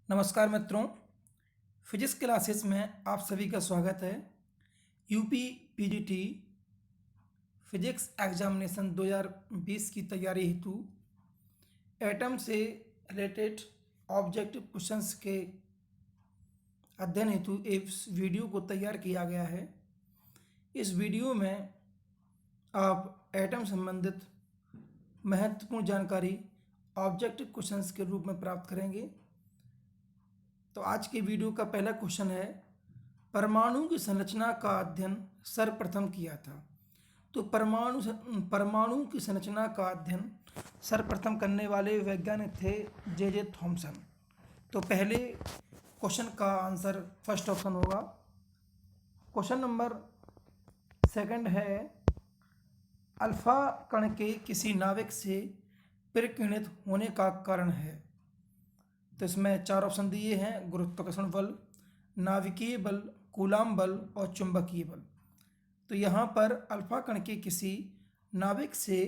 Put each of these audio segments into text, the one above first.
नमस्कार मित्रों, physics classes में आप सभी का स्वागत है। यूपी पीजीटी फिजिक्स एग्जामिनेशन 2020 की तैयारी हेतु एटम से रिलेटेड ऑब्जेक्टिव क्वेश्चंस के अध्ययन हेतु इस वीडियो को तैयार किया गया है। इस वीडियो में आप एटम संबंधित महत्वपूर्ण जानकारी ऑब्जेक्टिव क्वेश्चंस के रूप में प्राप्त करेंगे। तो आज के वीडियो का पहला क्वेश्चन है, परमाणु की संरचना का अध्ययन सर्वप्रथम किया था। तो परमाणु की संरचना का अध्ययन सर्वप्रथम करने वाले वैज्ञानिक थे जे थॉमसन। तो पहले क्वेश्चन का आंसर फर्स्ट ऑप्शन होगा। क्वेश्चन नंबर सेकंड है, अल्फा कण के किसी नाविक से परिकिणित होने का कारण है। तो इसमें चार ऑप्शन दिए हैं, गुरुत्वाकर्षण बल, नाभिकीय बल, कूलाम बल और चुंबकीय बल। तो यहाँ पर अल्फा कण के किसी नाविक से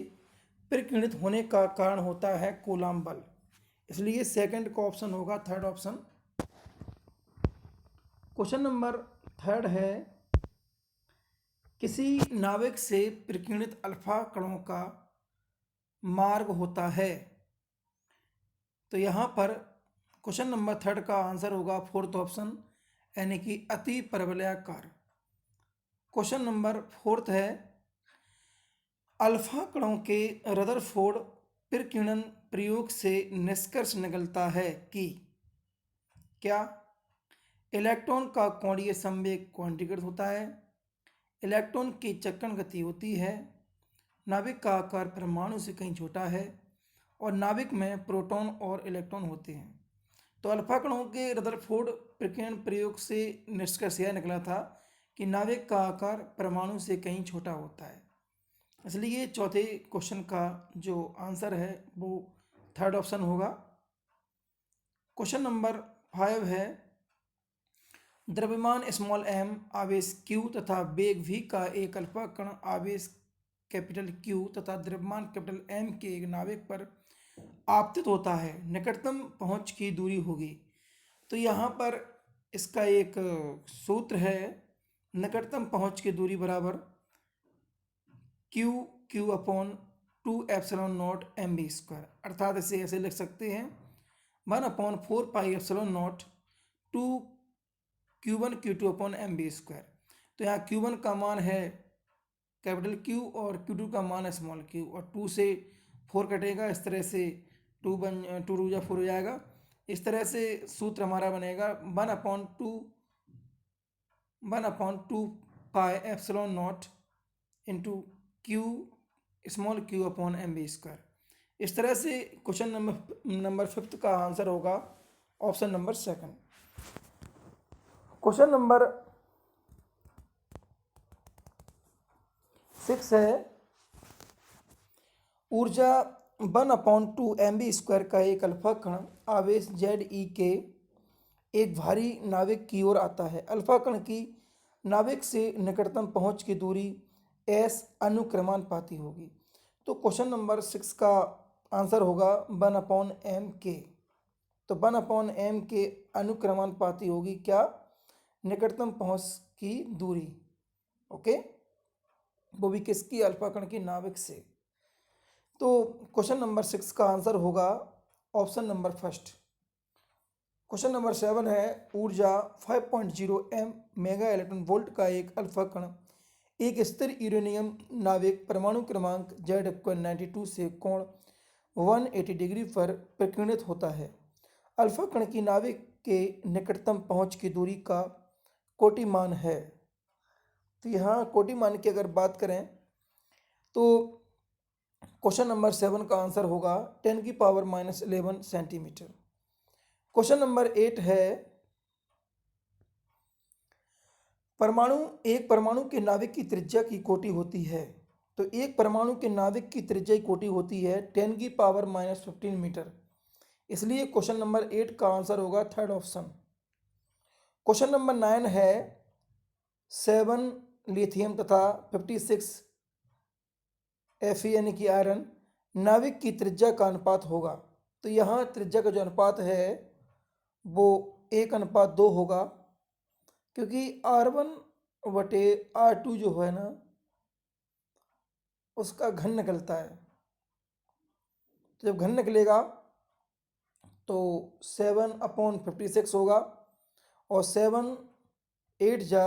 परिकिणित होने का कारण होता है कूलाम बल, इसलिए सेकंड का ऑप्शन होगा third option. Question number third है, किसी नाविक से परिकिणित अल्फा कणों का मार्ग होता है। तो यहाँ पर क्वेश्चन नंबर थर्ड का आंसर होगा फोर्थ ऑप्शन, यानी कि अति परवलयाकार। क्वेश्चन नंबर फोर्थ है, अल्फा कणों के रदरफोर्ड परिकिणन प्रयोग से निष्कर्ष निकलता है कि क्या इलेक्ट्रॉन का कोणीय संवेग क्वांटीकृत होता है, इलेक्ट्रॉन की चक्रण गति होती है, नाभिक का आकार परमाणु से कहीं छोटा है और नाभिक में प्रोटॉन और इलेक्ट्रॉन होते हैं। तो अल्फा कणों के रदरफोर्ड परिकिणन प्रयोग से निष्कर्ष यह निकला था कि नाभिक का आकार परमाणु से कहीं छोटा होता है, इसलिए चौथे क्वेश्चन का जो आंसर है वो थर्ड ऑप्शन होगा। क्वेश्चन नंबर 5 है, द्रव्यमान स्मॉल m आवेश q तथा वेग v का एक अल्फा कण आवेश कैपिटल Q तथा द्रव्यमान कैपिटल M के एक नाविक पर आपतित होता है, निकटतम पहुंच की दूरी होगी। तो यहाँ पर इसका एक सूत्र है, निकटतम पहुंच की दूरी बराबर q upon 2 epsilon not mv square, अर्थात इसे ऐसे लिख सकते हैं 1/4 pi epsilon not 2 q1 q2 upon mv square. तो यहाँ q1 का मान है कैपिटल Q और q2 का मान है स्मॉल q, और 2 से 4 कटेगा, इस तरह से 2 2 4 हो जाएगा। इस तरह से सूत्र हमारा बनेगा 1/2 pi epsilon not into q small q upon mv square. इस तरह से क्वेश्चन नंबर फिफ्थ का आंसर होगा option number second. Question number 6 है, ऊर्जा 1/2 mv स्क्वायर का एक अल्फा कण आवेश Ze के एक भारी नाविक की ओर आता है। अल्फा कण की नाविक से निकटतम पहुंच की दूरी s अनुक्रमानुपाती होगी। तो क्वेश्चन नंबर 6 का आंसर होगा 1/m के। तो 1/m के अनुक्रमानुपाती होगी क्या, निकटतम पहुंच की दूरी। ओके, वो भी किसकी, अल्फा कण की नाविक से। तो क्वेश्चन नंबर 6 का आंसर होगा option number first. Question number 7 है, ऊर्जा 5.0 m मेगा इलेक्ट्रॉन वोल्ट का एक अल्फा कण एक स्थिर यूरेनियम नाविक परमाणु क्रमांक Z92 से कोण 180 डिग्री पर परिकिणित होता है। अल्फा कण की नाविक के निकटतम पहुंच की दूरी का कोटि मान है। तो यहाँ कोटि मान की अगर बात करें तो क्वेश्चन नंबर 7 का आंसर होगा 10⁻11 सेंटीमीटर। क्वेश्चन नंबर 8 है, एक परमाणु के नाविक की त्रिज्या की कोटि होती है। तो एक परमाणु के नाविक की त्रिज्या की कोटि होती है 10⁻15 मीटर, इसलिए क्वेश्चन नंबर 8 का आंसर होगा थर्ड ऑप्शन। क्वेश्चन नंबर 9 है, 7 लिथियम तथा 56 Fe यानी कि आयरन नाविक की त्रिज्या का अनुपात होगा। तो यहाँ त्रिज्या का जो अनुपात है वो 1:2 होगा, क्योंकि R1/R2 जो है ना उसका घन निकलता है। तो जब घन निकलेगा तो 7/56 होगा, और 7 8 जा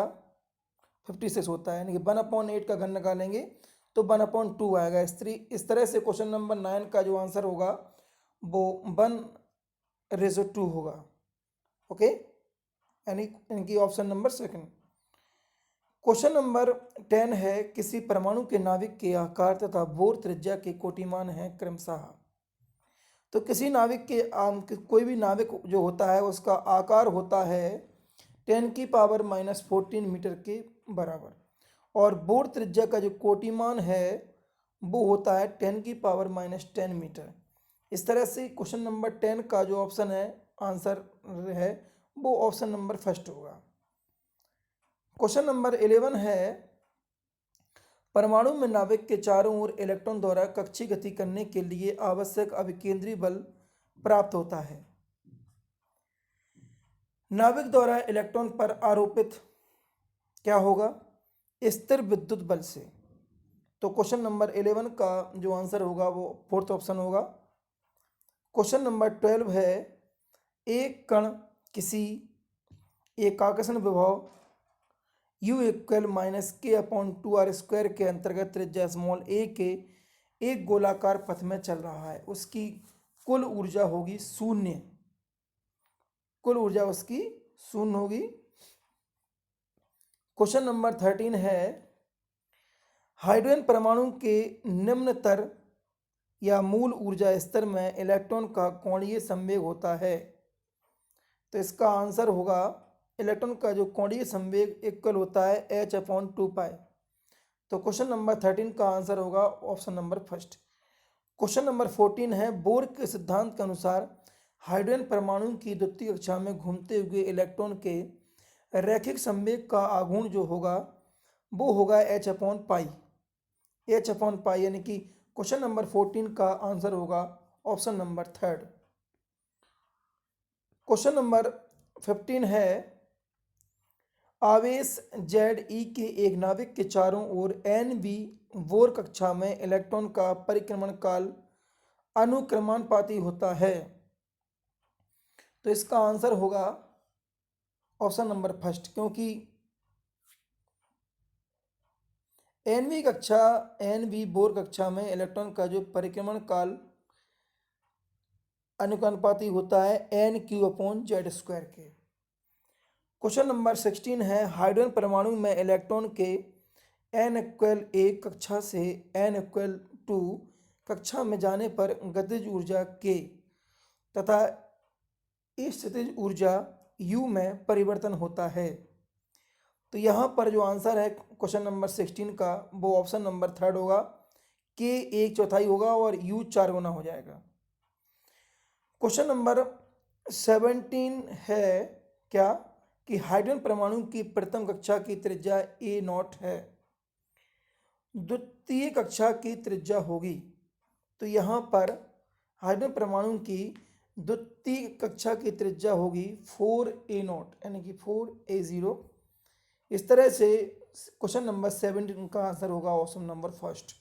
56 होता है, यानी कि 1/8 का घन निकालेंगे तो 1/2 आएगा। इस तरह से क्वेश्चन नंबर 9 का जो आंसर होगा वो 1:2 होगा। ओके, यानी इनकी option number second. Question number 10 है, किसी परमाणु के नाभिक के आकार तथा बोर त्रिज्या के कोटिमान हैं क्रमशः। तो किसी नाविक के कोई भी नाविक जो होता है उसका आकार होता है 10⁻⁻14 मीटर के बराबर, और बोर त्रिज्या का जो कोटिमान है वो होता है 10⁻10 मीटर। इस तरह से क्वेश्चन नंबर 10 का जो ऑप्शन है आंसर है वो ऑप्शन नंबर फर्स्ट होगा। क्वेश्चन नंबर 11 है, परमाणु में नाभिक के चारों ओर इलेक्ट्रॉन द्वारा कक्षीय गति करने के लिए आवश्यक अभिकेंद्री बल प्राप्त होता है। नाभिक द्वारा इलेक्ट्रॉन पर आरोपित क्या होगा? स्थिर विद्युत बल से। तो क्वेश्चन नंबर 11 का जो आंसर होगा वो फोर्थ ऑप्शन होगा। क्वेश्चन नंबर 12 है, एक कण किसी एकाकर्षण विभव U =K/2R² के अंतर्गत त्रिज्या स्मॉल a के एक गोलाकार पथ में चल रहा है, उसकी कुल ऊर्जा होगी 0। कुल ऊर्जा उसकी 0 होगी। क्वेश्चन नंबर 13 है, हाइड्रोजन परमाणु के निम्नतर या मूल ऊर्जा स्तर में इलेक्ट्रॉन का कोणीय संवेग होता है। तो इसका आंसर होगा, इलेक्ट्रॉन का जो कोणीय संवेग इक्वल होता है h/2π। तो क्वेश्चन नंबर 13 का आंसर होगा option number first. Question number 14 है, बोर के सिद्धांत के अनुसार हाइड्रोजन परमाणु की द्वितीय कक्षा में घूमते हुए इलेक्ट्रॉन के रैखिक संवेग का आघूर्ण जो होगा वो होगा h/π। h/π यानी कि क्वेश्चन नंबर 14 का आंसर होगा option number third. Question number 15 है, आवेश Ze के एक नाभिक के चारों ओर Nv बोर कक्षा में इलेक्ट्रॉन का परिक्रमण काल अनुक्रमानुपाती होता है। तो इसका आंसर होगा ऑप्शन नंबर फर्स्ट, क्योंकि Nv बोर कक्षा में इलेक्ट्रॉन का जो परिक्रमण काल अनुक्रमानुपाती होता है Nq/Z² के। क्वेश्चन नंबर 16 है, हाइड्रोजन परमाणु में इलेक्ट्रॉन के n=1 कक्षा से n=2 कक्षा में जाने पर गतिज ऊर्जा k तथा स्थितिज ऊर्जा u में परिवर्तन होता है। तो यहाँ पर जो आंसर है क्वेश्चन नंबर 16 का वो ऑप्शन नंबर थर्ड होगा, k 1/4 होगा और u 4 गुना हो जाएगा। क्वेश्चन नंबर 17 है क्या कि हाइड्रोजन परमाणु की प्रथम कक्षा की त्रिज्या a0 है, द्वितीय कक्षा की त्रिज्या होगी। तो यहाँ पर हाइड्रोजन परमाणु की द्वितीय कक्षा की त्रिज्या होगी 4a0 यानी कि 4a0। इस तरह से क्वेश्चन नंबर 17 का आंसर होगा option number first.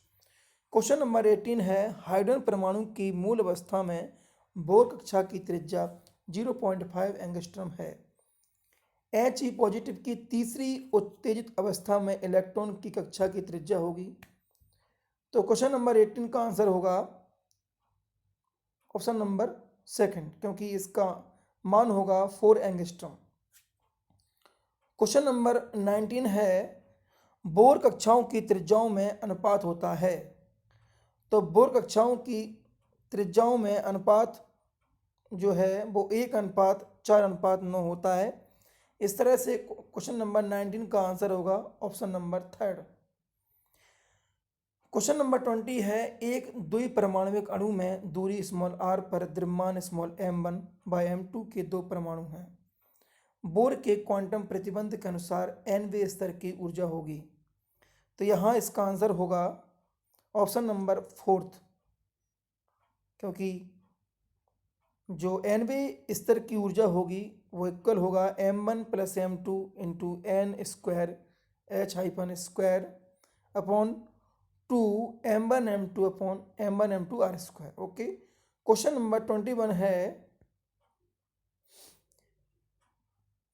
Question number 18 है, हाइड्रोजन परमाणु की मूल अवस्था में बोर कक्षा की त्रिज्या 0.5 एंगस्ट्रॉम है। He पॉजिटिव की तीसरी उत्तेजित अवस्था में इलेक्ट्रॉन की कक्षा की त्रिज्या होगी। तो क्वेश्चन नंबर 18 का आंसर होगा ऑप्शन नंबर सेकंड, क्योंकि इसका मान होगा 4 एंगस्ट्रॉम। क्वेश्चन नंबर 19 है, बोर कक्षाओं की त्रिज्याओं में अनुपात होता है। तो बोर कक्षाओं की त्रिज्याओं में अनुपात जो है वो 1:4:9 होता है। इस तरह से क्वेश्चन नंबर 19 का आंसर होगा option number third. Question number 20 है, एक द्विपरमाणुक अणु में दूरी स्मॉल r पर द्रव्यमान स्मॉल m1/m2 के 2 परमाणु हैं। बोर के क्वांटम प्रतिबंध के अनुसार nवें स्तर की ऊर्जा होगी। तो यहाँ इसका आंसर होगा ऑप्शन नंबर फोर्थ, क्योंकि जो nवें स्तर की ऊर्जा होगी वो इक्वल होगा m1 plus m2 into N square h hyphen square upon 2 m1 m2 upon m1 m2 r square. Okay, question number 21 है,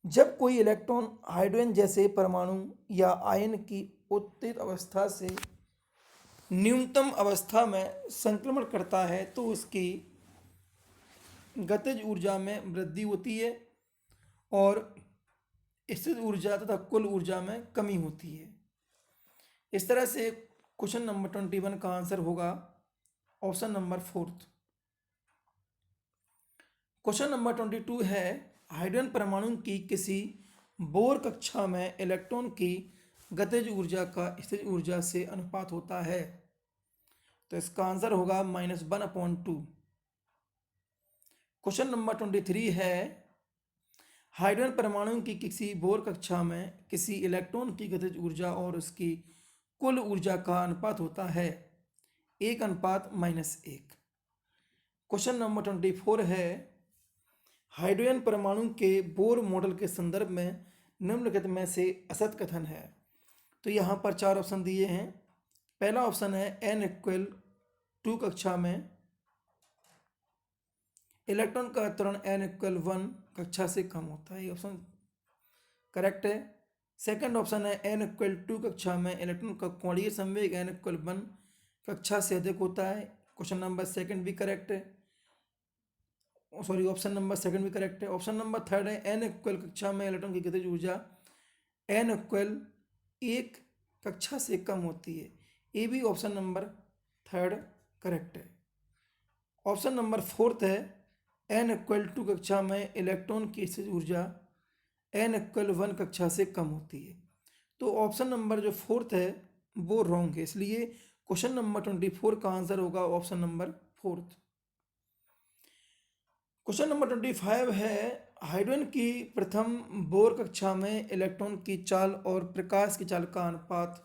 जब कोई इलेक्ट्रॉन हाइड्रोजन जैसे परमाणु या आयन की उत्तेजित अवस्था से न्यूनतम अवस्था में संक्रमण करता है तो उसकी गतिज ऊर्जा में वृद्धि होती है और स्थित ऊर्जा तथा कुल ऊर्जा में कमी होती है। इस तरह से क्वेश्चन नंबर 21 का आंसर होगा ऑप्शन नंबर 4। क्वेश्चन नंबर 22 है, हाइड्रोजन परमाणु की किसी बोर कक्षा में इलेक्ट्रॉन की गतिज ऊर्जा का स्थितिज ऊर्जा से अनुपात होता है, तो इसका आंसर होगा -1/2। क्वेश्चन नंबर 23 है, हाइड्रोजन परमाणु की किसी बोर कक्षा में किसी इलेक्ट्रॉन की गतिज ऊर्जा और उसकी कुल ऊर्जा का अनुपात होता है 1:-1। क्वेश्चन नंबर 24 है, हाइड्रोजन परमाणु के बोर मॉडल के संदर्भ में निम्नलिखित में से असत कथन है। तो यहाँ पर 4 ऑप्शन दिए हैं। पहला ऑप्शन है n=2 कक्षा में इलेक्ट्रॉन का त्वरण n=1 कक्षा से कम होता है, ये ऑप्शन करेक्ट है। सेकंड ऑप्शन है n=2 कक्षा में इलेक्ट्रॉन का कोणीय संवेग n=1 कक्षा से अधिक होता है, क्वेश्चन नंबर सेकंड भी करेक्ट है, सॉरी ऑप्शन नंबर सेकंड भी करेक्ट है। ऑप्शन नंबर थर्ड है n=1 कक्षा में इलेक्ट्रॉन की गतिज ऊर्जा n=1 कक्षा से कम होती है, ये भी ऑप्शन नंबर थर्ड करेक्ट है। ऑप्शन नंबर फोर्थ है n=2 कक्षा में इलेक्ट्रॉन की स्थितिज ऊर्जा n=1 कक्षा से कम होती है, तो ऑप्शन नंबर जो फोर्थ है वो रॉन्ग है, इसलिए क्वेश्चन नंबर 24 का आंसर होगा option number fourth. Question number 25 है, हाइड्रोजन की प्रथम बोर कक्षा में इलेक्ट्रॉन की चाल और प्रकाश की चाल का अनुपात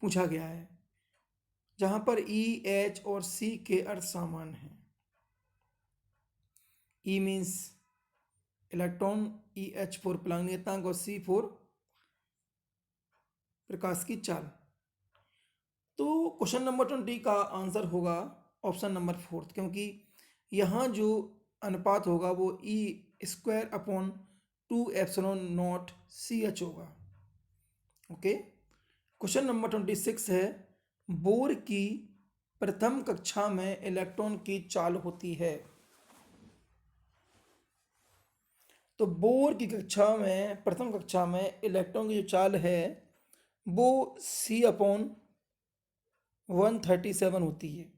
पूछा गया है, जहां पर ई, एच और सी के अर्थ समान हैं। E means electron, E H for Planck नियतांक और सी फॉर प्रकाश की चाल। तो क्वेश्चन नंबर 20 का आंसर होगा ऑप्शन नंबर फोर्थ, क्योंकि यहाँ जो अनुपात होगा वो E²/2ε0CH होगा। ओके, क्वेश्चन नंबर 26 है, बोर की प्रथम कक्षा में इलेक्ट्रॉन की चाल होती है, तो बोर की कक्षा में प्रथम कक्षा में इलेक्ट्रॉन की जो चाल है वो C/137 होती है,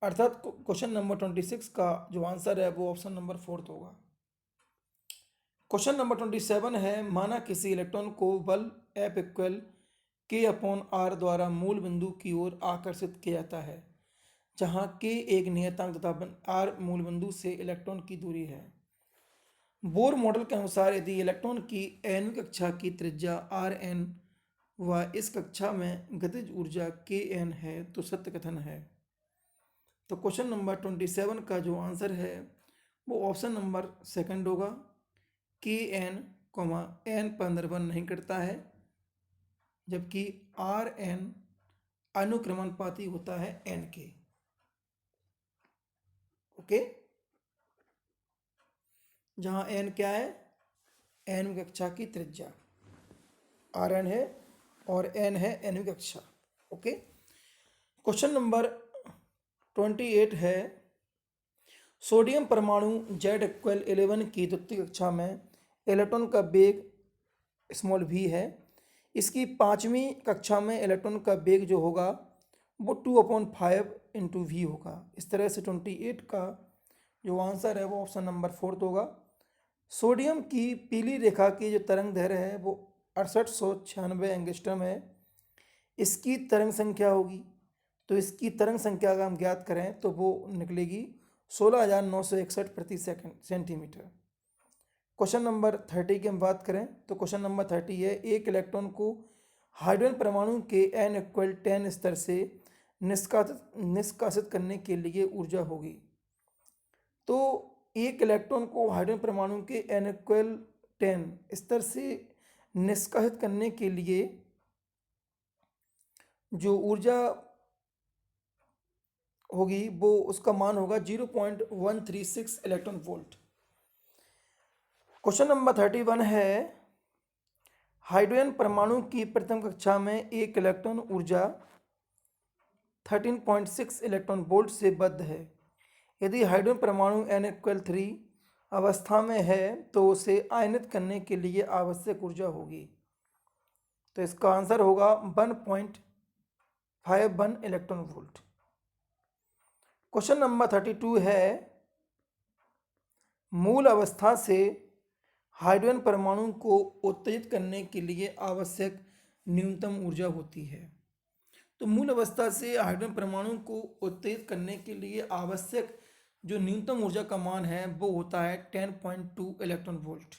अर्थात क्वेश्चन नंबर 26 का जो आंसर है वो ऑप्शन नंबर फोर्थ होगा। क्वेश्चन नंबर 27 है, माना किसी इलेक्ट्रॉन को बल F=K/R द्वारा मूल बिंदु की ओर आकर्षित किया जाता है, जहां K एक नियतांक तथा R मूल बिंदु से इलेक्ट्रॉन की दूरी है। बोर मॉडल के अनुसार यदि इलेक्ट्रॉन की n कक्षा की त्रिज्या Rn व इस कक्षा में गतिज ऊर्जा Kn है तो सत्य कथन है। तो क्वेश्चन नंबर 27 का जो आंसर है वो ऑप्शन नंबर सेकंड होगा, Kn, n पर निर्भर नहीं करता है, जबकि Rn अनुक्रमणपाती होता है n के। ओके, जहां n क्या है, n कक्षा की त्रिज्या Rn है और n है nवीं कक्षा। ओके, क्वेश्चन नंबर 28 है, सोडियम परमाणु Z=11 की द्वितीय कक्षा में इलेक्ट्रॉन का वेग v है, इसकी 5वीं कक्षा में इलेक्ट्रॉन का वेग जो होगा वो 2/5 × v होगा। इस तरह से 28 का जो आंसर है वो ऑप्शन नंबर फोर्थ होगा। सोडियम की पीली रेखा की जो तरंग दैर्घ्य है वो 6896 एंगस्ट्रम है, इसकी तरंग संख्या होगी, तो इसकी तरंग संख्या अगर हम ज्ञात करें तो वो निकलेगी 16,961 प्रति सेंटीमीटर। क्वेश्चन नंबर 30 की हम बात करें तो क्वेश्चन नंबर 30 है, एक इलेक्ट्रॉन को हाइड्रोजन परमाणु के n=10 स्तर से निष्कासित करने के लिए ऊर्जा होगी तो एक इलेक्ट्रॉन को हाइड्रोजन परमाणु के n=10 स्तर से निष्कासित करने के लिए जो ऊर्जा होगी वो उसका मान होगा 0.136 इलेक्ट्रॉन वोल्ट। क्वेश्चन नंबर 31 है, हाइड्रोजन परमाणु की प्रथम कक्षा में एक इलेक्ट्रॉन ऊर्जा 13.6 इलेक्ट्रॉन वोल्ट से बद्ध है। यदि हाइड्रोजन परमाणु n=3 अवस्था में है तो उसे आयनित करने के लिए आवश्यक ऊर्जा होगी। तो इसका आंसर होगा 1.51 इलेक्ट्रॉन वोल्ट। क्वेश्चन नंबर 32 है, मूल अवस्था से हाइड्रोजन परमाणु को उत्तेजित करने के लिए आवश्यक न्यूनतम ऊर्जा होती है। तो मूल अवस्था से हाइड्रोजन परमाणु को उत्तेजित करने के लिए आवश्यक जो न्यूनतम ऊर्जा का मान है वो होता है 10.2 इलेक्ट्रॉन वोल्ट।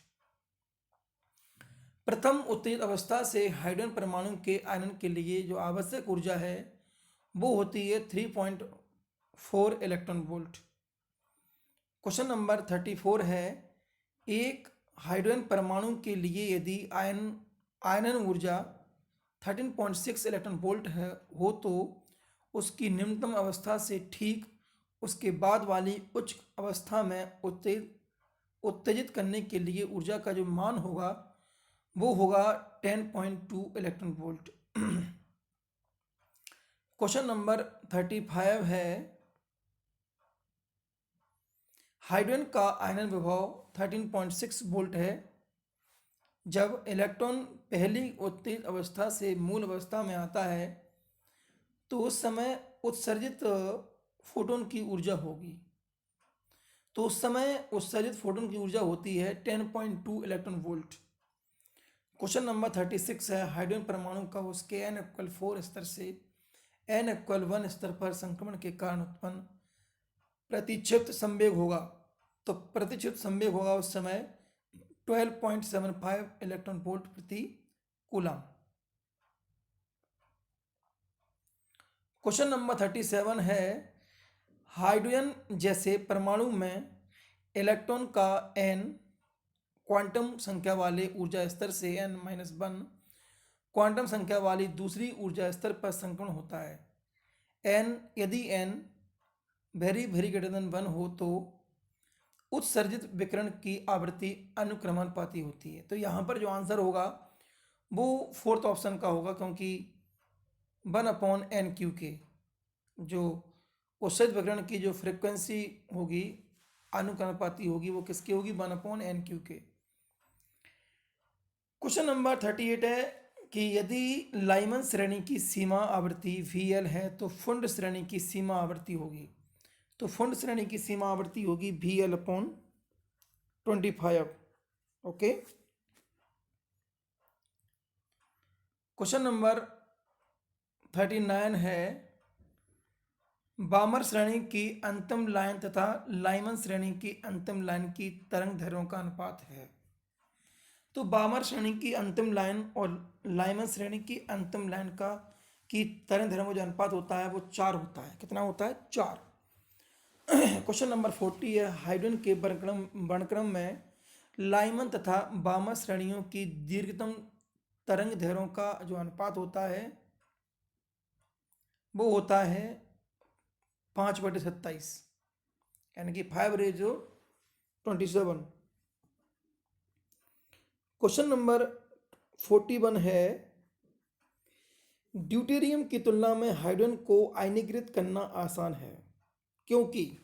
प्रथम उत्तेजित अवस्था से हाइड्रोजन परमाणु के आयनन के लिए जो आवश्यक ऊर्जा है वो होती है 3.4 इलेक्ट्रॉन वोल्ट। क्वेश्चन नंबर 34 है, एक हाइड्रोजन परमाणु के लिए यदि आयनन ऊर्जा 13.6 इलेक्ट्रॉन वोल्ट हो तो उसकी निम्नतम अवस्था से ठीक उसके बाद वाली उच्च अवस्था में उत्तेजित करने के लिए ऊर्जा का जो मान होगा वो होगा 10.2 इलेक्ट्रॉन वोल्ट। क्वेश्चन नंबर 35 है, हाइड्रोजन का आयनन विभव 13.6 वोल्ट है। जब इलेक्ट्रॉन पहली उत्तेजित अवस्था से मूल अवस्था में आता है तो उस समय उत्सर्जित फोटोन की ऊर्जा होगी। तो उस समय उत्सर्जित फोटोन की ऊर्जा होती है 10.2 इलेक्ट्रॉन वोल्ट। क्वेश्चन नंबर 36 है, हाइड्रोजन परमाणु का उसके n=4 स्तर से n=1 स्तर पर संक्रमण के कारण उत्पन्न प्रतिक्षिप्त संवेग होगा। तो प्रतिक्षिप्त संवेग होगा उस समय 12.75 इलेक्ट्रॉन वोल्ट प्रति कूलम। क्वेश्चन नंबर 37 है, हाइड्रोजन जैसे परमाणु में इलेक्ट्रॉन का n क्वांटम संख्या वाले ऊर्जा स्तर से n-1 क्वांटम संख्या वाली दूसरी ऊर्जा स्तर पर संक्रमण होता है। यदि n very very greater than 1 हो तो उत्सर्जित विकिरण की आवृत्ति अनुक्रमानुपाती होती है। तो यहाँ पर जो आंसर होगा वो फोर्थ ऑप्शन का होगा, क्योंकि 1/n³ जो उत्सर्जित विकिरण की जो फ्रिक्वेंसी होगी अनुक्रमानुपाती होगी वो किसकी होगी, 1/n³। क्वेश्चन नंबर 38 है कि यदि लाइमन श्रेणी की सीमा आवृत्ति VL है तो फुंड श्रेणी की सीमा आवृत्ति होगी। तो फुंड श्रेणी की सीमा आवृत्ति होगी VL/25। ओके। क्वेश्चन नंबर 39 है, बामर श्रेणी की अंतिम लाइन तथा लाइमन श्रेणी की अंतिम लाइन की तरंग दैर्ध्यों का अनुपात है। तो बामर श्रेणी की अंतिम लाइन और लाइमन श्रेणी की अंतिम लाइन की तरंग दैर्ध्यों का जो अनुपात होता है वो 4 होता है। कितना होता है? 4। क्वेश्चन नंबर 40 है, हाइड्रोजन के वर्णक्रम में लाइमन तथा बामर श्रेणियों की दीर्घतम तरंग दैर्ध्यों का जो अनुपात होता है वो होता है 5/27, यानी कि 5/27। क्वेश्चन नंबर 41 है, ड्यूटेरियम की तुलना में हाइड्रोजन को आयनीकृत करना आसान है। क्योंकि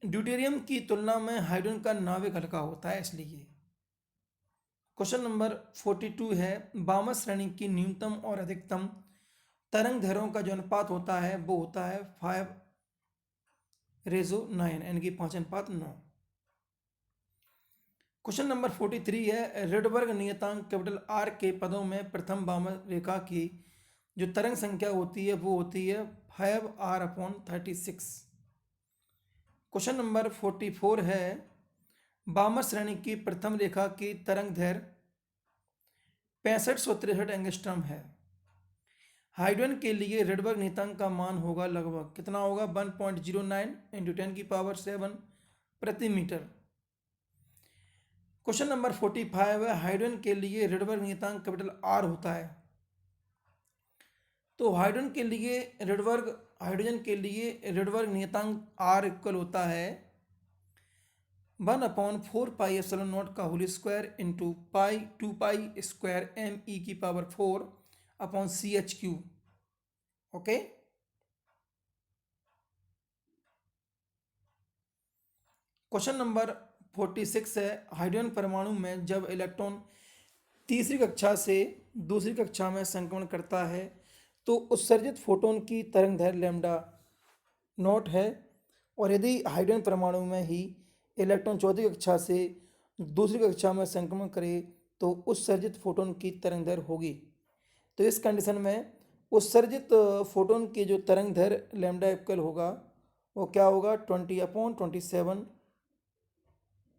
ड्यूटेरियम की तुलना में हाइड्रोजन का नाभिक हल्का होता है, इसलिए। क्वेश्चन नंबर 42 है, बामर श्रेणी की न्यूनतम और अधिकतम तरंग दैर्ध्यों का जो अनुपात होता है वो होता है 5/9, यानी कि 5:9। क्वेश्चन नंबर 43 है, रेडबर्ग नियतांक कैपिटल R के पदों में प्रथम बामर रेखा की जो तरंग संख्या होती है वो होती है 5R/36। क्वेश्चन नंबर 44 है, बामर श्रेणी की प्रथम रेखा की तरंग दैर्ध्य 6563 एंगस्ट्रॉम है। हाइड्रोजन के लिए रेडबर्ग नियतांक का मान होगा लगभग कितना होगा 1.09 इंटू 10⁻7 प्रति मीटर। क्वेश्चन नंबर 45 है हाइड्रोजन के लिए रेडबर्ग नियतांक कैपिटल आर होता है। तो हाइड्रोजन के लिए रेडबर्ग नियतांक आर इक्वल होता है 1/4πε0 का whole square into pi 2π square me⁴ upon CH3। Okay. Question number 46 है हाइड्रोजन परमाणु में जब इलेक्ट्रॉन तीसरी कक्षा से दूसरी कक्षा में संक्रमण करता है तो उत्सर्जित फोटोन की तरंग दैर्घ्य लैम्डा नॉट है, और यदि हाइड्रोजन परमाणु में ही इलेक्ट्रॉन चौथी कक्षा से दूसरी कक्षा में संक्रमण करे तो उत्सर्जित फोटोन की तरंग दैर्घ्य होगी। तो इस कंडीशन में उत्सर्जित फोटोन की जो तरंग दैर्घ्य लैम्डा इक्वल होगा वो क्या होगा 20/27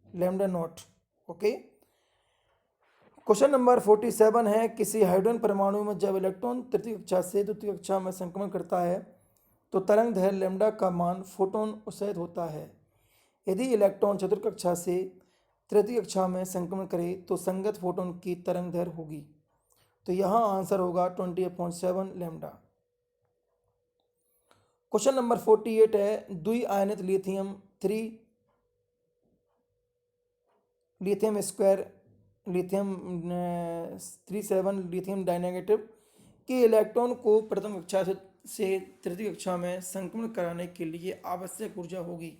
lambda naught. Okay. Question number 47 है किसी हाइड्रोजन परमाणु में जब इलेक्ट्रॉन तृतीय कक्षा से द्वितीय कक्षा में संक्रमण करता है तो तरंग दैर्घ्य लैम्डा का मान फोटोन उत्सर्जित होता है। यदि इलेक्ट्रॉन चतुर्थ कक्षा से तृतीय कक्षा में संक्रमण करे तो संगत फोटोन की तरंग दैर्घ्य होगी। तो यहाँ आंसर होगा 20/7 लैम्डा। क्वेश्चन नंबर 48 है द्विआयनित लिथियम स्क्वायर लिथियम 37 लिथियम डाइनेगेटिव के इलेक्ट्रॉन को प्रथम कक्षा से तृतीय कक्षा में संक्रमण कराने के लिए आवश्यक ऊर्जा होगी।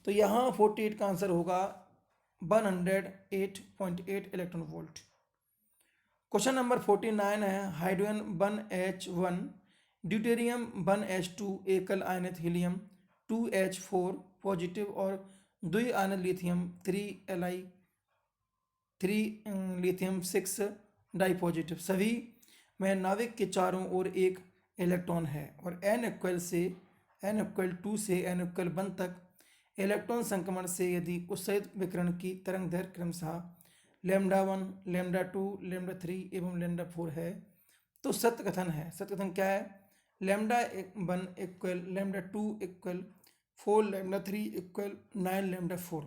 तो यहाँ 48 का आंसर होगा 108.8 इलेक्ट्रॉन वोल्ट। क्वेश्चन नंबर 49 है हाइड्रोजन 1H1 ड्यूटेरियम 1H2 एकल आयनित हीलियम 2H4 पॉजिटिव और द्विआयनित lithium 3Li 3 lithium 6 di positive सभी में नाविक के चारों ओर एक इलेक्ट्रॉन है और n इक्वल 2 से n=1 तक इलेक्ट्रॉन संक्रमण से यदि उत्सर्जित विकिरण की तरंग दैर्घ्य क्रमशः λ1 λ2 λ3 एवं λ4 है तो सत्य कथन है। सत्य कथन क्या है λ1 इक्वल λ2 इक्वल 4 λ3 इक्वल 9 λ4।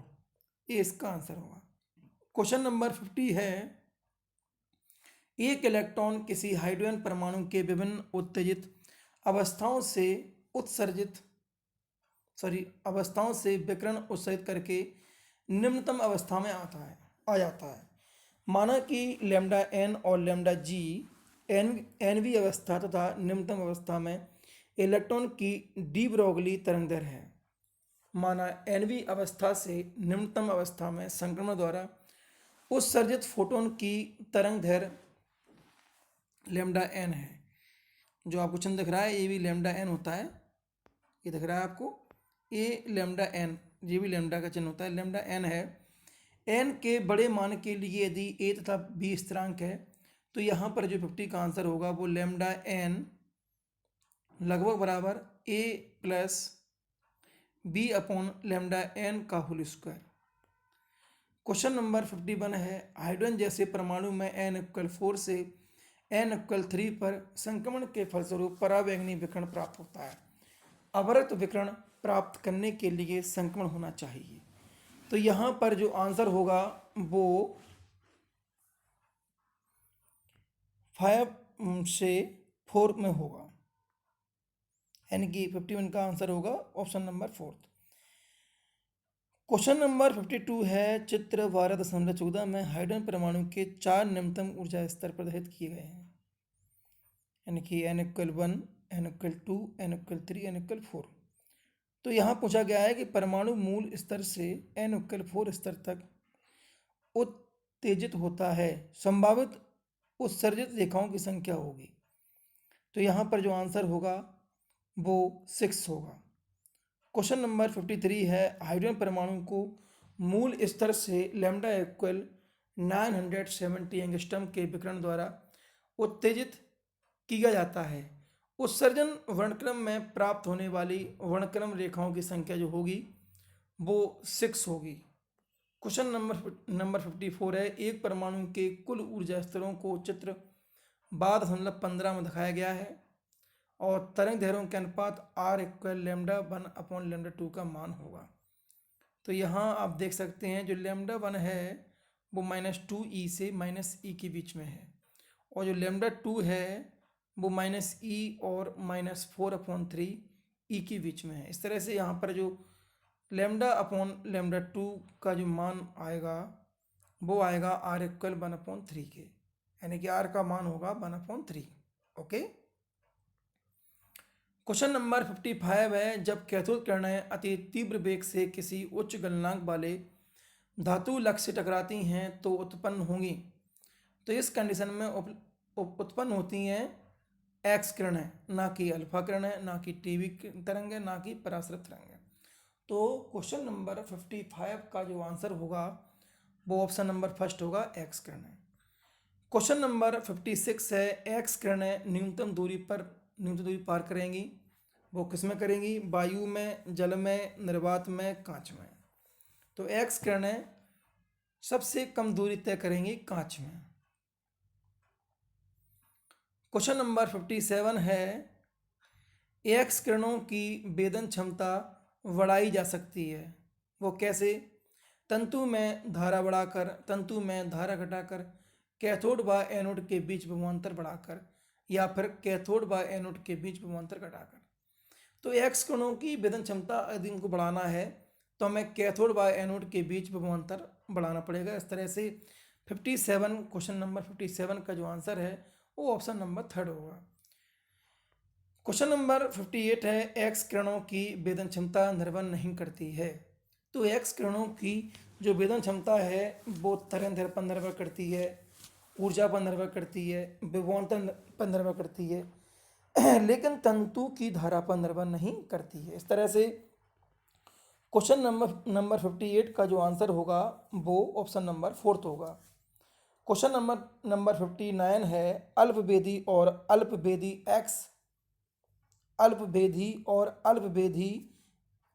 ये इसका आंसर होगा। क्वेश्चन नंबर 50 है एक इलेक्ट्रॉन किसी हाइड्रोजन परमाणु के विभिन्न उत्तेजित अवस्थाओं से विकिरण उत्सर्जित करके निम्नतम अवस्था में आ जाता है। माना कि λn और λg nवीं अवस्था तथा निम्नतम अवस्था में इलेक्ट्रॉन की डी ब्रोगली तरंग दैर्घ्य है। माना nवीं अवस्था से निम्नतम अवस्था में संक्रमण द्वारा उत्सर्जित फोटोन की तरंग दैर्घ्य λn है। जो आपको चिन्ह दिख रहा है ये भी λn होता है, ये दिख रहा है आपको, ये λn, ये भी लैम्डा का चिन्ह होता है, λn है। n के बड़े मान के लिए यदि a तथा b स्थिरांक है तो यहाँ पर जो 50 का आंसर होगा वो λn लगभग बराबर a plus b upon λn का होल स्क्वायर। क्वेश्चन नंबर 51 है हाइड्रोजन जैसे परमाणु में n=4 से n=3 पर संक्रमण के फलस्वरूप परावैंगनी विकिरण प्राप्त होता है। अवरक्त विकिरण प्राप्त करने के लिए संक्रमण होना चाहिए। तो यहाँ पर जो आंसर होगा वो 5 से 4 में होगा, यानी कि 51 का आंसर होगा ऑप्शन नंबर 4। क्वेश्चन नंबर 52 है चित्र 12.14 में हाइड्रोजन परमाणु के 4 निम्नतम ऊर्जा स्तर प्रदर्शित किए गए हैं, यानी कि n=1 n=2 n=3 n=4। तो यहाँ पूछा गया है कि परमाणु मूल स्तर से n=4 स्तर तक उत्तेजित होता है, संभावित उत्सर्जित रेखाओं की संख्या होगी। तो यहाँ पर जो आंसर होगा वो 6 होगा। क्वेश्चन नंबर 53 है हाइड्रोजन परमाणु को मूल स्तर से λ=970 एंगस्ट्रॉम के विकिरण द्वारा उत्तेजित किया जाता है। उत्सर्जन वर्णक्रम में प्राप्त होने वाली वर्णक्रम रेखाओं की संख्या जो होगी वो 6 होगी। क्वेश्चन नंबर 54 है एक परमाणु के कुल ऊर्जा स्तरों को चित्र 12.15 में दिखाया गया है और तरंग दैर्घ्यों के अनुपात r इक्वल λ1/λ2 का मान होगा। तो यहाँ आप देख सकते हैं जो λ1 है वो -2e से -e के बीच में है और जो λ2 है वो -e और -4/3 e के बीच में है। इस तरह से यहाँ पर जो λ/λ2 का जो मान आएगा वो आएगा r इक्वल 1/3 के, यानी कि r का मान होगा 1/3। ओके। क्वेश्चन नंबर 55 है, जब कैथोड किरणें अति तीव्र वेग से किसी उच्च गलनांक वाले धातु लक्ष्य से टकराती हैं तो उत्पन्न होंगी। तो इस कंडीशन में उत्पन्न होती हैं एक्स किरणें, ना कि अल्फा किरणें, ना कि टीवी तरंगें, ना कि पराश्रित तरंगें। तो क्वेश्चन नंबर 55 का जो आंसर होगा वो ऑप्शन नंबर फर्स्ट होगा, एक्स किरणें। क्वेश्चन नंबर 56 है, एक्स किरणें न्यूनतम दूरी पार करेंगी। वो किस में करेंगी? वायु में, जल में, निर्वात में, कांच में। तो एक्स किरणें सबसे कम दूरी तय करेंगी कांच में। क्वेश्चन नंबर 57 है, एक्स किरणों की वेदन क्षमता बढ़ाई जा सकती है। वो कैसे? तंतु में धारा बढ़ाकर, तंतु में धारा घटाकर, कैथोड व एनोड के बीच विभवांतर बढ़ाकर, या फिर कैथोड व एनोड के बीच विभवांतर घटाकर। तो एक्स किरणों की वेदन क्षमता यदि इनको बढ़ाना है तो हमें कैथोड व एनोड के बीच विभवांतर बढ़ाना पड़ेगा। इस तरह से 57 क्वेश्चन नंबर 57 का जो आंसर है वो ऑप्शन नंबर थर्ड होगा। क्वेश्चन नंबर 58 है, एक्स किरणों की वेदन क्षमता निर्भर नहीं करती है। तो एक्स किरणों की जो वेदन क्षमता है वो तरंग दैर्घ्य पर निर्भर करती है, ऊर्जा पर निर्भर करती है, विभवांतर पर निर्भर करती है, लेकिन तंतु की धारा पर निर्भर नहीं करती है। इस तरह से क्वेश्चन नंबर 58 का जो आंसर होगा वो ऑप्शन नंबर फोर्थ होगा। क्वेश्चन नंबर 59 है, अल्पभेदी और अल्पभेदी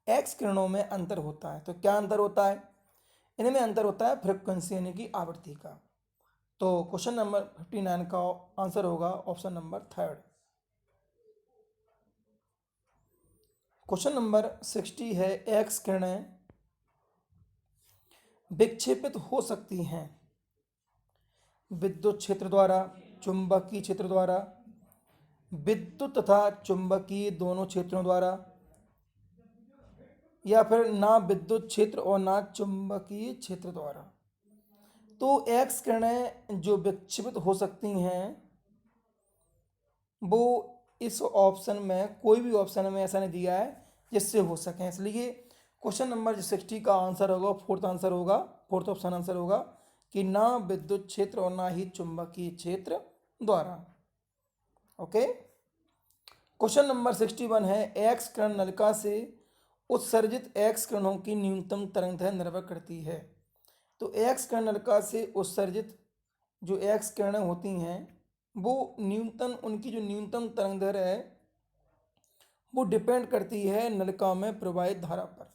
एक्स किरणों में अंतर होता है। तो क्या अंतर होता है? इनमें अंतर होता है फ्रीक्वेंसी यानी कि आवृत्ति का। तो क्वेश्चन नंबर 59 का आंसर होगा option number third. Question number 60 है, एक्स किरणें विक्षेपित हो सकती हैं विद्युत क्षेत्र द्वारा, चुंबकीय क्षेत्र द्वारा, विद्युत तथा चुंबकीय दोनों क्षेत्रों द्वारा, या फिर ना विद्युत क्षेत्र और ना चुंबकीय क्षेत्र द्वारा। तो एक्स किरणें जो विक्षेपित हो सकती हैं वो इस ऑप्शन में, कोई भी ऑप्शन में ऐसा नहीं दिया है जिससे हो सके, इसलिए क्वेश्चन नंबर 60 का आंसर होगा, फोर्थ ऑप्शन आंसर होगा कि ना विद्युत क्षेत्र और ना ही चुंबकीय क्षेत्र द्वारा। ओके। क्वेश्चन नंबर 61 है, एक्स किरण नलिका से उत्सर्जित एक्स किरणों की न्यूनतम तरंगदैर्घ्य निर्भर करती है। तो एक्स किरण नलिका से उत्सर्जित जो एक्स किरणें होती हैं वो उनकी जो न्यूनतम तरंगदैर्घ्य है वो डिपेंड करती है नलिका में प्रवाहित धारा पर।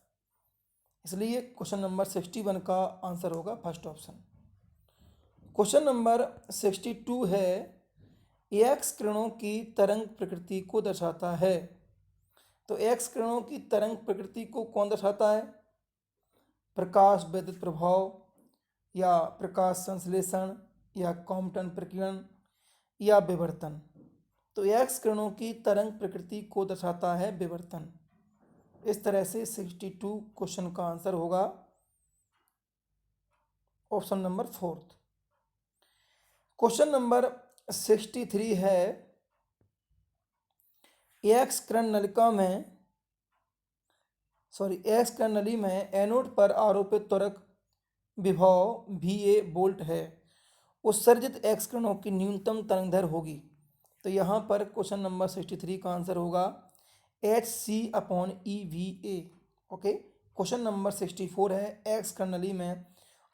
इसलिए क्वेश्चन नंबर 61 का आंसर होगा फर्स्ट ऑप्शन। क्वेश्चन नंबर 62 है, एक्स किरणों की तरंग प्रकृति को दर्शाता है। तो एक्स किरणों की तरंग प्रकृति को कौन दर्शाता है? प्रकाश विद्युत प्रभाव, या प्रकाश संश्लेषण, या कॉम्पटन प्रकीर्णन, या विवर्तन। तो एक्स किरणों की तरंग प्रकृति को दर्शाता है विवर्तन। इस तरह से 62 क्वेश्चन का आंसर होगा option number fourth. Question number 63 है, एक्स किरण नली में एनोड पर आरोपित त्वरक विभव VA वोल्ट है। उत्सर्जित एक्स किरणों की न्यूनतम तरंगदैर्घ्य होगी। तो यहाँ पर क्वेश्चन नंबर 63 का आंसर होगा HC/EVA। ओके। क्वेश्चन नंबर 64 है, एक्स किरण नली में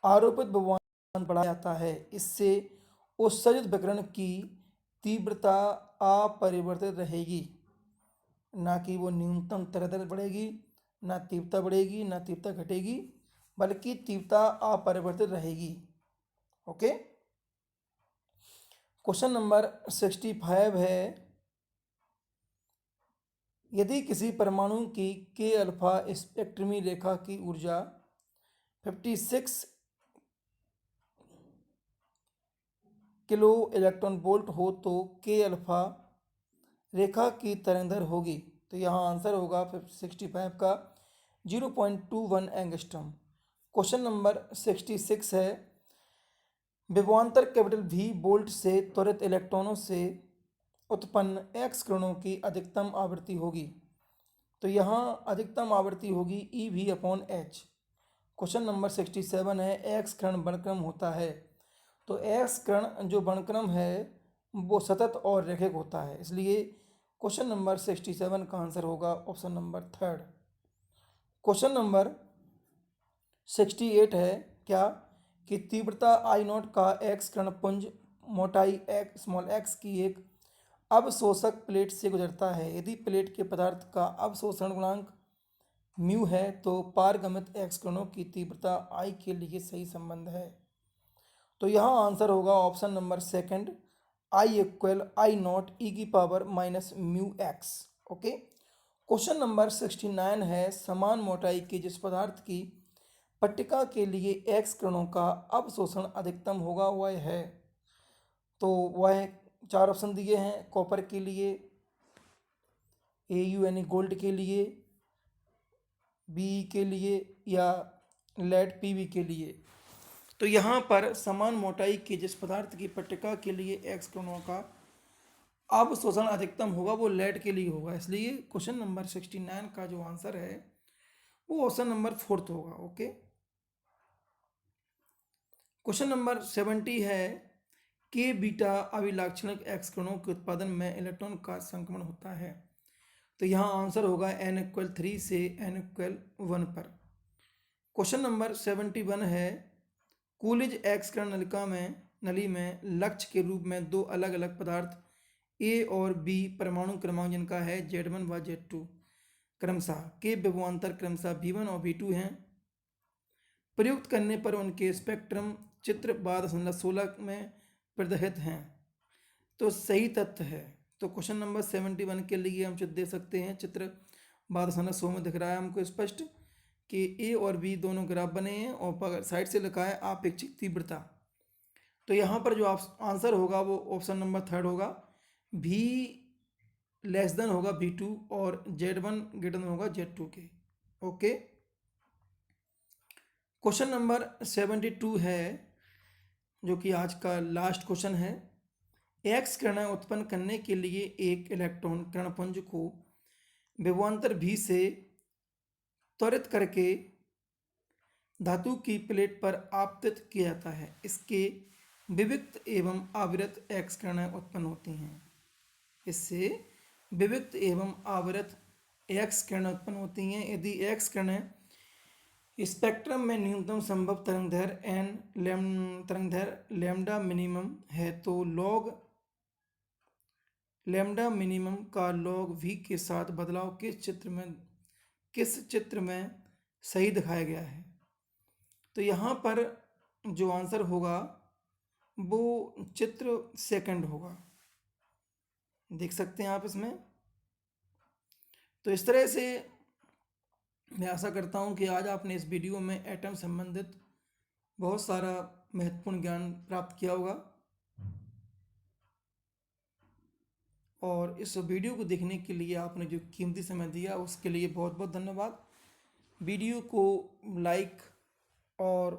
आरोपित विभवांतर बढ़ाया जाता है, इससे उत्सर्जित विकिरण की तीव्रता अपरिवर्तित रहेगी, ना कि वो न्यूनतम तरंगदैर्घ्य बढ़ेगी, ना तीव्रता बढ़ेगी, ना तीव्रता घटेगी, बल्कि तीव्रता अपरिवर्तित रहेगी। ओके। क्वेश्चन नंबर 65 है, यदि किसी परमाणु की के अल्फा स्पेक्ट्रमी रेखा की ऊर्जा 56 किलो इलेक्ट्रॉन वोल्ट हो तो के अल्फा रेखा की तरंगदैर्घ्य होगी। तो यहाँ आंसर होगा 65 का 0.21 एंगस्ट्रॉम। क्वेश्चन नंबर 66 है, विभवांतर कैपिटल V वोल्ट से त्वरित इलेक्ट्रॉनों से उत्पन्न एक्स किरणों की अधिकतम आवृत्ति होगी। तो यहाँ अधिकतम आवृत्ति होगी EV/H। क्वेश्चन नंबर 67 है, एक्स किरण वर्णक्रम होता है। तो एक्स किरण जो वर्णक्रम है वो सतत और रैखिक होता है, इसलिए क्वेश्चन नंबर 67 का आंसर होगा ऑप्शन नंबर 3। क्वेश्चन नंबर 68 है क्या कि तीव्रता I0 का एक्स किरण पुंज मोटाई x की एक अवशोषक प्लेट से गुजरता है। यदि प्लेट के पदार्थ का अवशोषण गुणांक म्यू है तो पारगमित एक्स किरणों की तीव्रता I के लिए सही संबंध है। तो यहाँ आंसर होगा option number 2, I=I0 e⁻μx। Okay. Question number 69 है, समान मोटाई के जिस पदार्थ की पट्टिका के लिए एक्स किरणों का अवशोषण अधिकतम होगा वह है। तो वह 4 ऑप्शन दिए हैं, कॉपर के लिए, AU यानी गोल्ड के लिए, BE के लिए या लेड PB के लिए। तो यहाँ पर समान मोटाई के जिस पदार्थ की पट्टिका के लिए एक्स किरणों का अवशोषण अधिकतम होगा वो लेड के लिए होगा, इसलिए क्वेश्चन नंबर 69 का जो आंसर है वो ऑप्शन नंबर 4 होगा। ओके। क्वेश्चन नंबर 70 है, के बीटा अभिलाक्षणिक एक्स किरणों के उत्पादन में इलेक्ट्रॉन का संक्रमण होता है। तो यहाँ आंसर होगा n=3 से n=1 पर। क्वेश्चन नंबर 71 है, कूलिज एक्स किरण नली में लक्ष्य के रूप में दो अलग अलग पदार्थ A और B परमाणु क्रमांक जिनका है Z1 व Z2 क्रमशः के विभवांतर क्रमशः V1 और V2 हैं। प्रयुक्त करने पर उनके स्पेक्ट्रम चित्र 12.16 में प्रदर्शित हैं। तो सही तथ्य है। तो क्वेश्चन नंबर 71 के लिए हम चित्र दे सकते हैं, चित्र 12.16 में दिख रहा है हमको स्पष्ट कि A और B दोनों ग्राफ बने हैं और साइड से लिखा है आपेक्षिक तीव्रता। तो यहाँ पर जो आंसर होगा वो ऑप्शन नंबर 3 होगा, V < होगा V2 और Z1 < होगा Z2 के। ओके। क्वेश्चन नंबर 72 है जो कि आज का लास्ट क्वेश्चन है, एक्स किरणें उत्पन्न करने के लिए एक इलेक्ट्रॉन किरणपुंज को विभवांतर V से त्वरित करके धातु की प्लेट पर आपतित किया जाता है। इसके विविक्त एवं आवर्त एक्स किरणें उत्पन्न होती हैं। इससे विविक्त एवं आवर्त एक्स किरणें उत्पन्न होती हैं यदि एक्स किरणें स्पेक्ट्रम में न्यूनतम संभव तरंगदैर्घ्य लैम्डा मिनिमम है तो लॉग लैम्डा मिनिमम का लॉग V के साथ बदलाव किस चित्र में सही दिखाया गया है। तो यहाँ पर जो आंसर होगा वो चित्र 2 होगा, देख सकते हैं आप इसमें। तो इस तरह से मैं आशा करता हूँ कि आज आपने इस वीडियो में एटम संबंधित बहुत सारा महत्वपूर्ण ज्ञान प्राप्त किया होगा और इस वीडियो को देखने के लिए आपने जो कीमती समय दिया उसके लिए बहुत बहुत धन्यवाद। वीडियो को लाइक और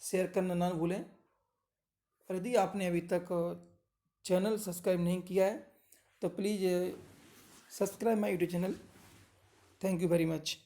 शेयर करना ना भूलें और यदि आपने अभी तक चैनल सब्सक्राइब नहीं किया है तो please subscribe my YouTube channel. Thank you very much.